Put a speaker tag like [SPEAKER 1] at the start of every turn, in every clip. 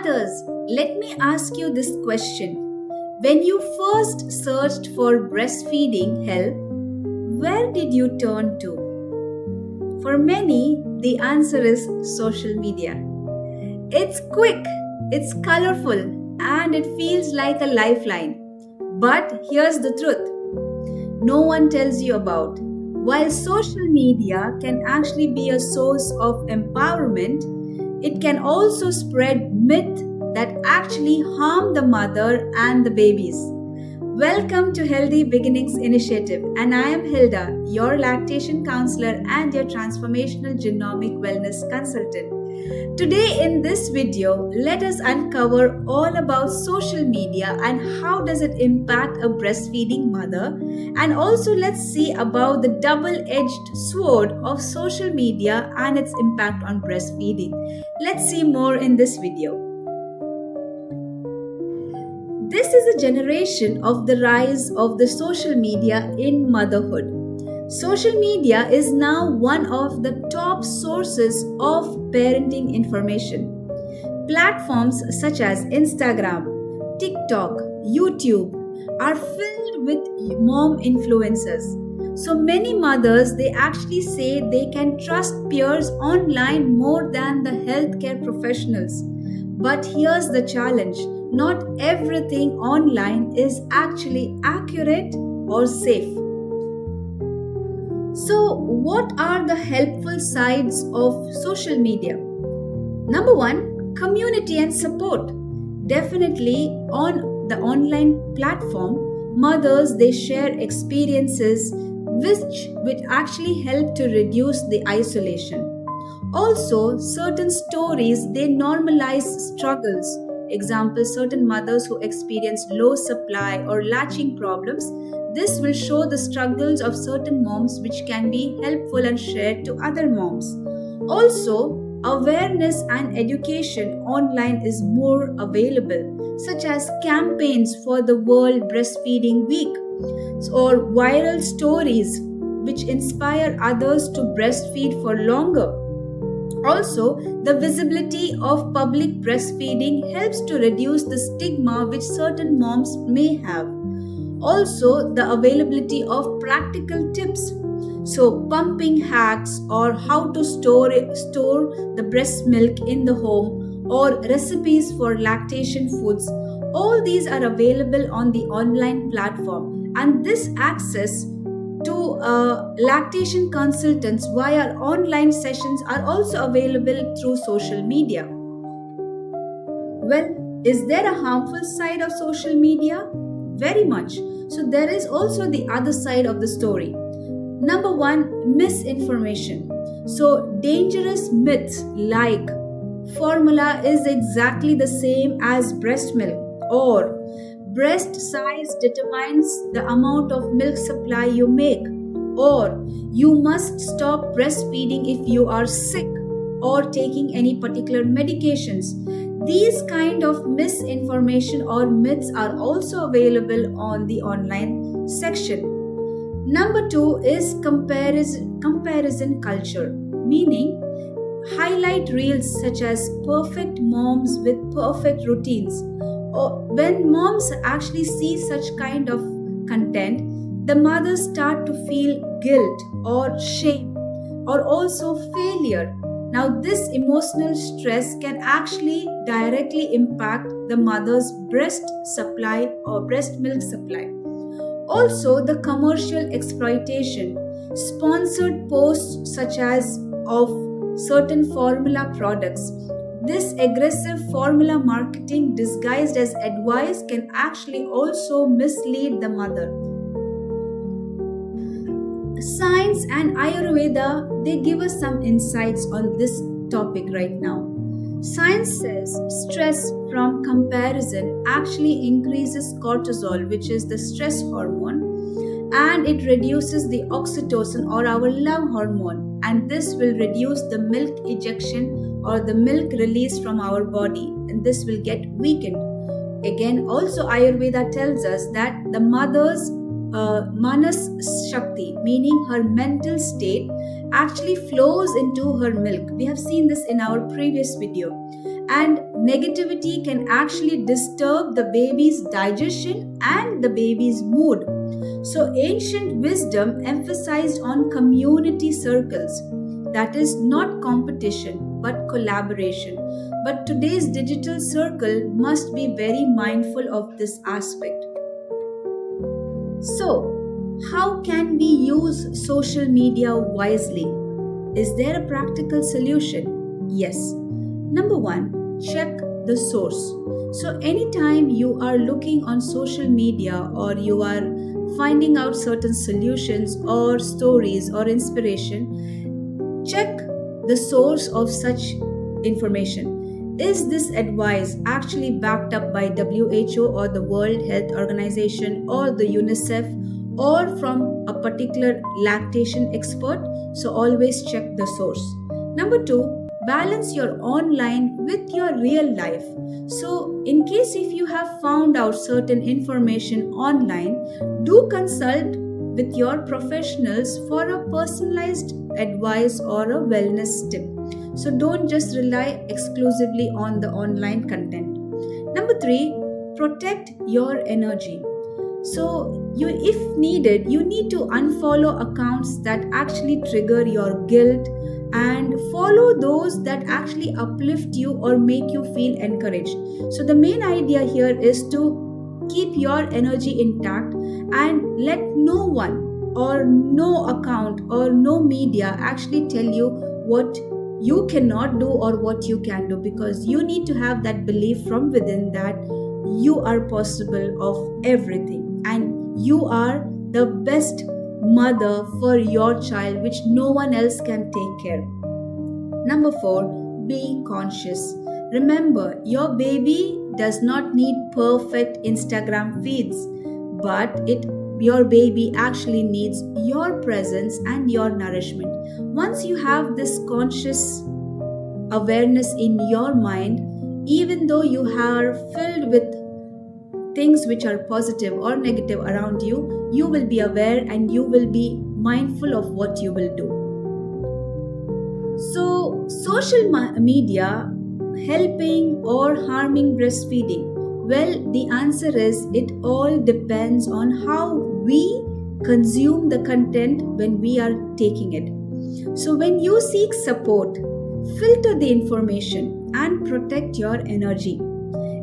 [SPEAKER 1] Mothers, let me ask you this question. When you first searched for breastfeeding help, where did you turn to? For many, the answer is social media. It's quick, it's colorful, and it feels like a lifeline. But here's the truth no one tells you about. While social media can actually be a source of empowerment, it can also spread myth that actually harm the mother and the babies. Welcome to Healthy Beginnings Initiative, and I am Hilda, your lactation counselor and your transformational genomic wellness consultant. Today in this video, let us uncover all about social media and how does it impact a breastfeeding mother, and also let's see about the double-edged sword of social media and its impact on breastfeeding. Let's see more in this video. This is a generation of the rise of the social media in motherhood. Social media is now one of the top sources of parenting information. Platforms such as Instagram, TikTok, YouTube are filled with mom influencers. So many mothers, they actually say they can trust peers online more than the healthcare professionals. But here's the challenge. Not everything online is actually accurate or safe. So, what are the helpful sides of social media? Number one, community and support. Definitely on the online platform, mothers they share experiences which actually help to reduce the isolation. Also, certain stories they normalize struggles. Example, certain mothers who experience low supply or latching problems. This will show the struggles of certain moms which can be helpful and shared to other moms. Also, awareness and education online is more available, such as campaigns for the World Breastfeeding Week or viral stories which inspire others to breastfeed for longer. Also, the visibility of public breastfeeding helps to reduce the stigma which certain moms may have. Also, the availability of practical tips. So, pumping hacks or how to store the breast milk in the home or recipes for lactation foods. All these are available on the online platform, and this access to lactation consultants via online sessions are also available through social media. Well, is there a harmful side of social media? Very much. So there is also the other side of the story. Number one, misinformation. So dangerous myths like formula is exactly the same as breast milk, or breast size determines the amount of milk supply you make, or you must stop breastfeeding if you are sick or taking any particular medications. These kind of misinformation or myths are also available on the online section. Number two is comparison culture, meaning highlight reels such as perfect moms with perfect routines. When moms actually see such kind of content, the mothers start to feel guilt or shame or also failure. Now, this emotional stress can actually directly impact the mother's breast supply or breast milk supply. Also, the commercial exploitation, sponsored posts such as of certain formula products. This aggressive formula marketing disguised as advice can actually also mislead the mother. Science and Ayurveda, they give us some insights on this topic right now. Science says stress from comparison actually increases cortisol, which is the stress hormone, and it reduces the oxytocin or our love hormone, and this will reduce the milk ejection or the milk release from our body, and this will get weakened. Again, also Ayurveda tells us that the mother's Manas Shakti, meaning her mental state, actually flows into her milk. We have seen this in our previous video. And negativity can actually disturb the baby's digestion and the baby's mood. So ancient wisdom emphasized on community circles, that is not competition but collaboration. But today's digital circle must be very mindful of this aspect. So, how can we use social media wisely? Is there a practical solution? Yes. Number one, check the source. So, anytime you are looking on social media or you are finding out certain solutions or stories or inspiration, check the source of such information. Is this advice actually backed up by WHO or the World Health Organization or the UNICEF or from a particular lactation expert? So always check the source. Number two, balance your online with your real life. So in case if you have found out certain information online, do consult with your professionals for a personalized advice or a wellness tip. So don't just rely exclusively on the online content. Number three, protect your energy. So if needed, you need to unfollow accounts that actually trigger your guilt and follow those that actually uplift you or make you feel encouraged. So the main idea here is to keep your energy intact and let no one or no account or no media actually tell you what you cannot do or what you can do, because you need to have that belief from within that you are possible of everything and you are the best mother for your child, which no one else can take care. Number four, be conscious. Remember, your baby does not need perfect Instagram feeds, but your baby actually needs your presence and your nourishment. Once you have this conscious awareness in your mind, even though you are filled with things which are positive or negative around you, you will be aware and you will be mindful of what you will do. So, social media helping or harming breastfeeding? Well, the answer is it all depends on how we consume the content when we are taking it. So, when you seek support, filter the information and protect your energy.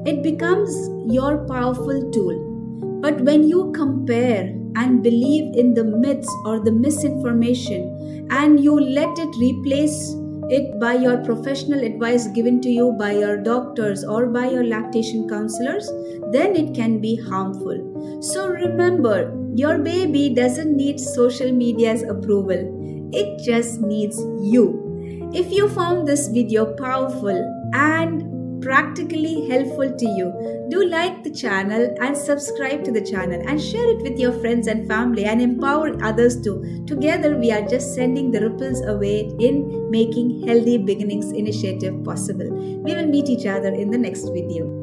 [SPEAKER 1] It becomes your powerful tool. But when you compare and believe in the myths or the misinformation and you let it replace it by your professional advice given to you by your doctors or by your lactation counselors, then it can be harmful. So remember, your baby doesn't need social media's approval. It just needs you. If you found this video powerful and practically helpful to you, do like the channel and subscribe to the channel and share it with your friends and family and empower others too. Together we are just sending the ripples away in making Healthy Beginnings initiative possible. We will meet each other in the next video.